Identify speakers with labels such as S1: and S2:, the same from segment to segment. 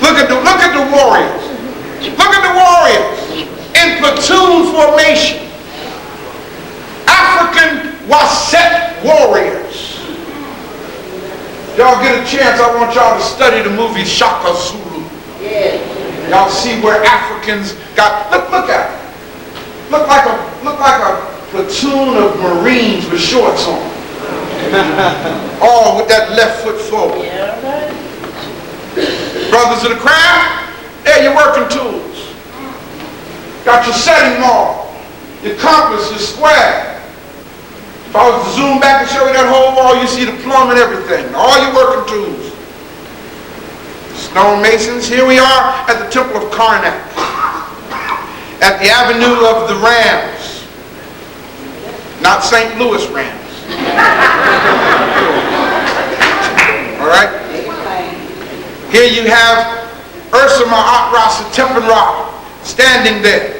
S1: Look at the warriors. Look at the warriors in platoon formation. African Wasset warriors. Y'all get a chance, I want y'all to study the movie Shaka Zulu. Y'all see where Africans got, look at it. Look like a platoon of Marines with shorts on. All with that left foot forward. Brothers of the craft, there your working tools. Got your setting mark, your compass, your square. If I was to zoom back and show you that whole wall, you see the plumb and everything. All your working tools. Stonemasons, here we are at the Temple of Karnak. At the Avenue of the Rams. Not St. Louis Rams. Alright? Here you have Ursa Ma'at Rasa Tempenra standing there.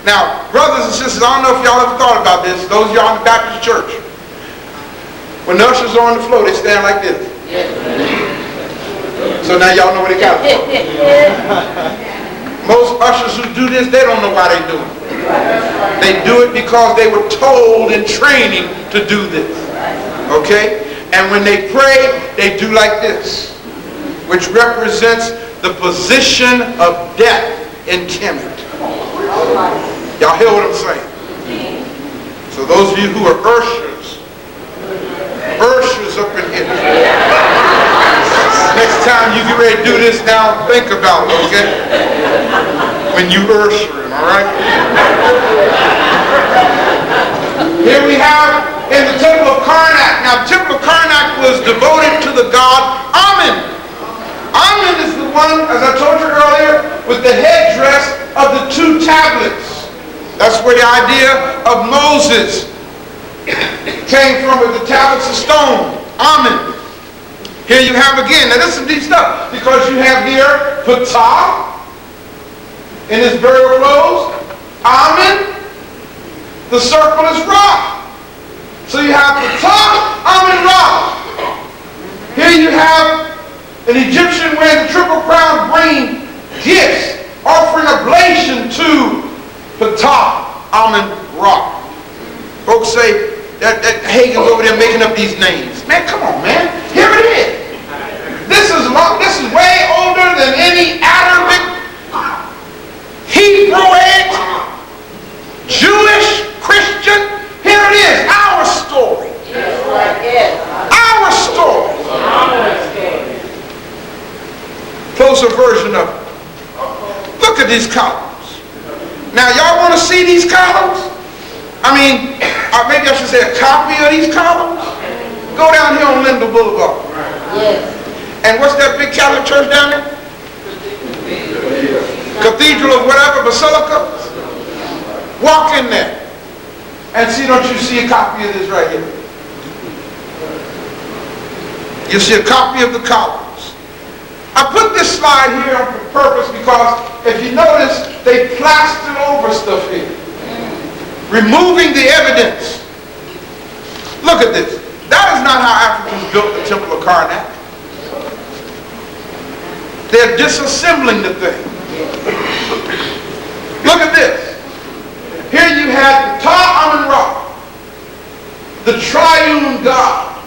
S1: Now, brothers and sisters, I don't know if y'all ever thought about this, those of y'all in the Baptist church. When the ushers are on the floor, they stand like this. So now y'all know where they got it from. Most ushers who do this, they don't know why they do it. They do it because they were told in training to do this. Okay? And when they pray, they do like this, which represents the position of death in Kemet. Y'all hear what I'm saying? So those of you who are Urshers up in here. Next time you get ready to do this, now think about it, okay? When you Urshering, all right? Here we have in the Temple of Karnak. Now, the Temple of Karnak was devoted to the god Amen. Amen is the one, as I told you earlier, with the headdress of the 2 tablets. That's where the idea of Moses came from, with the tablets of stone. Amen. Here you have again, now this is deep stuff, because you have here Ptah in his burial clothes. Amen. The circle is Ra. So you have Ptah, Amen, Ra. Here you have an Egyptian wearing the triple crown, bringing gifts, offering oblation to Ptah, Amen, Ra. Folks say that Hagins over there making up these names. Man, come on, man. Here it is. This is way older than any Arabic, Hebrew, Jewish, Christian. Here it is, our story. Our story. Closer version of it. Look at these columns. Now, y'all want to see these columns? I mean, maybe I should say a copy of these columns. Go down here on Linden Boulevard. Yes. And what's that big Catholic church down there? Cathedral of whatever, Basilica. Walk in there and see, don't you see a copy of this right here? You see a copy of the columns. I put this slide here on purpose because if you notice, they plastered over stuff here, removing the evidence. Look at this. That is not how Africans built the Temple of Karnak. They're disassembling the thing. Look at this. Here you have Ptah, Amen, Ra, the triune God.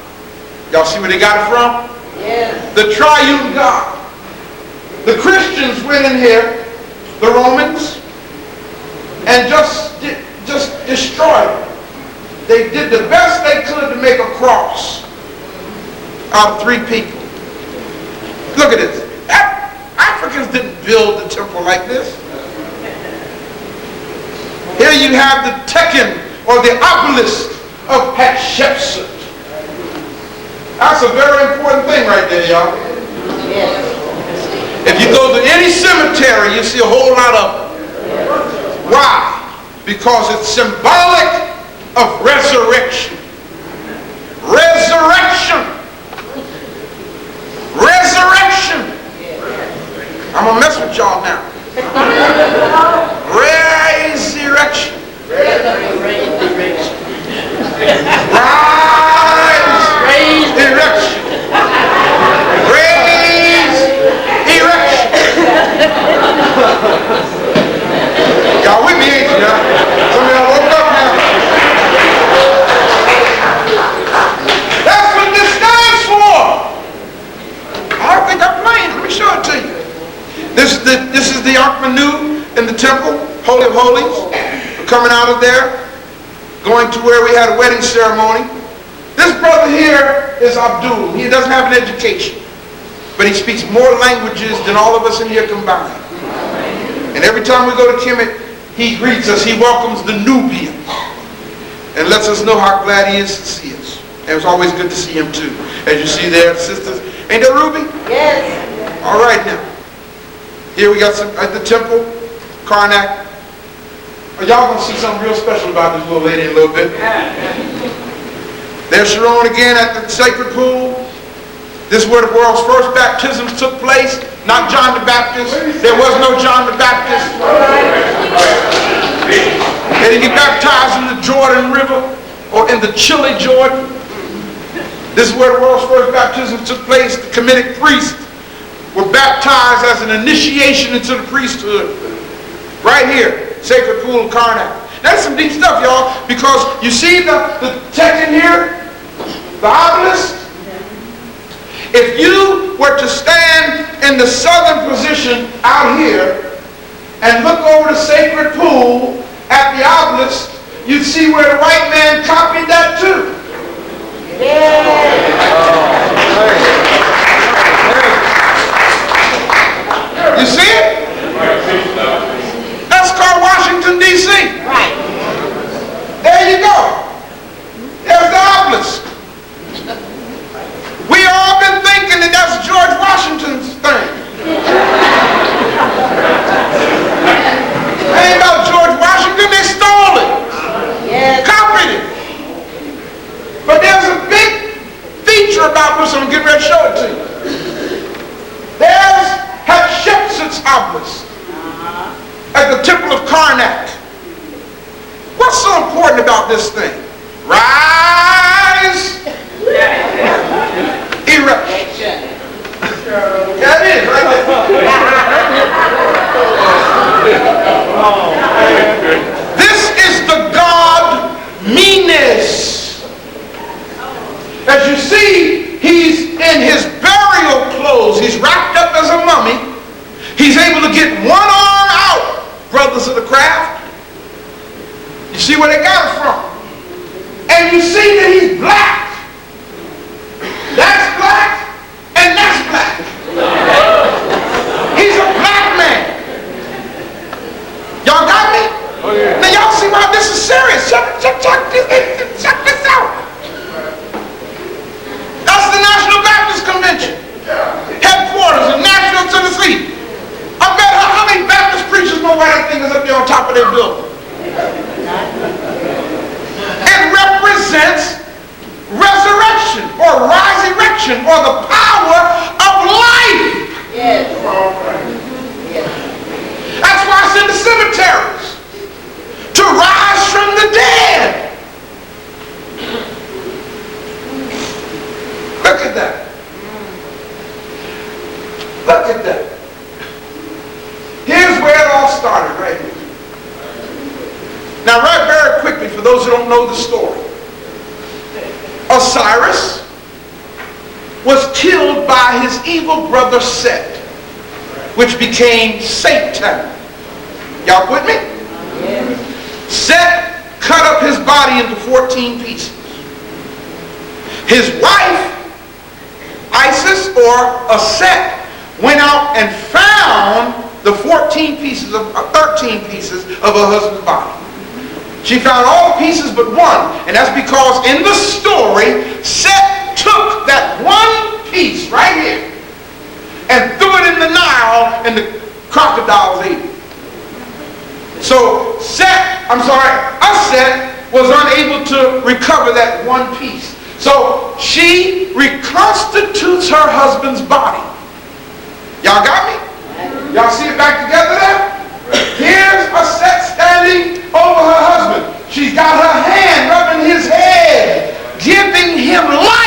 S1: Y'all see where they got it from? Yes. The triune God. The Christians went in here, the Romans, and just destroyed it. They did the best they could to make a cross out of 3 people. Look at this. Africans didn't build the temple like this. Here you have the Tekken, or the obelisk of Hatshepsut. That's a very important thing right there, y'all. If you go to any cemetery, you see a whole lot of them. Why? Because it's symbolic of resurrection. Resurrection. Resurrection. I'm going to mess with y'all now. Resurrection. Rise, erection. Raise, erection. the Ark Manu in the temple, Holy of Holies, coming out of there, going to where we had a wedding ceremony. This brother here is Abdul. He doesn't have an education, but he speaks more languages than all of us in here combined. And every time we go to Kemet, he greets us. He welcomes the Nubians and lets us know how glad he is to see us. And it's always good to see him too. As you see there, sisters. Ain't that Ruby?
S2: Yes.
S1: All right now. Here we got some at the temple, Karnak. Y'all gonna see something real special about this little lady in a little bit. There's Sharon again at the sacred pool. This is where the world's first baptisms took place. Not John the Baptist. There was no John the Baptist. They didn't get baptized in the Jordan River or in the chilly Jordan. This is where the world's first baptisms took place. The Kemetic priests were baptized as an initiation into the priesthood. Right here, sacred pool of Karnak. That's some deep stuff, y'all, because you see the text in here, the obelisk. If you were to stand in the southern position out here and look over the sacred pool at the obelisk, you'd see where the white man copied that too. You see it? That's called Washington, D.C.
S2: Right.
S1: There you go. There's the obelisk. We all been thinking that that's George Washington's thing. It ain't about George Washington. They stole it.
S2: Yes.
S1: Copied it. But there's a big feature about this. I'm getting ready to show it to you. There's Hatshepsut's obelisk at the temple of Karnak. What's so important about this thing? Rise. Erection. That is right there. This is the god Menes. As you see, he's in his burial clothes. He's wrapped up as a mummy. He's able to get one arm out, brothers of the craft. You see where they got it from. And you see that he's black. That's black, and that's black. He's a black man. Y'all got me? Oh, yeah. Now y'all see why this is serious. Check this out. That's the National Baptist Convention. Headquarters in Nashville, Tennessee. I bet how many Baptist preachers know why that thing is up there on top of their building. It represents resurrection or resurrection or the power of life.
S2: Yes. Yes.
S1: That's why it's in the cemeteries. To rise from the dead. Look at that. Look at that. Here's where it all started right here. Now, right very quickly, for those who don't know the story, Osiris was killed by his evil brother Set, which became Satan. Y'all with me?
S2: Yes.
S1: Set cut up his body into 14 pieces. His wife, Isis or Aset, went out and found the 13 pieces of her husband's body. She found all the pieces but one, and that's because in the story, Set took that one piece right here and threw it in the Nile, and the crocodiles ate it. So Aset was unable to recover that one piece. So she reconstitutes her husband's body. Y'all got me? Y'all see it back together there? Here's Aset standing over her husband. She's got her hand rubbing his head, giving him life.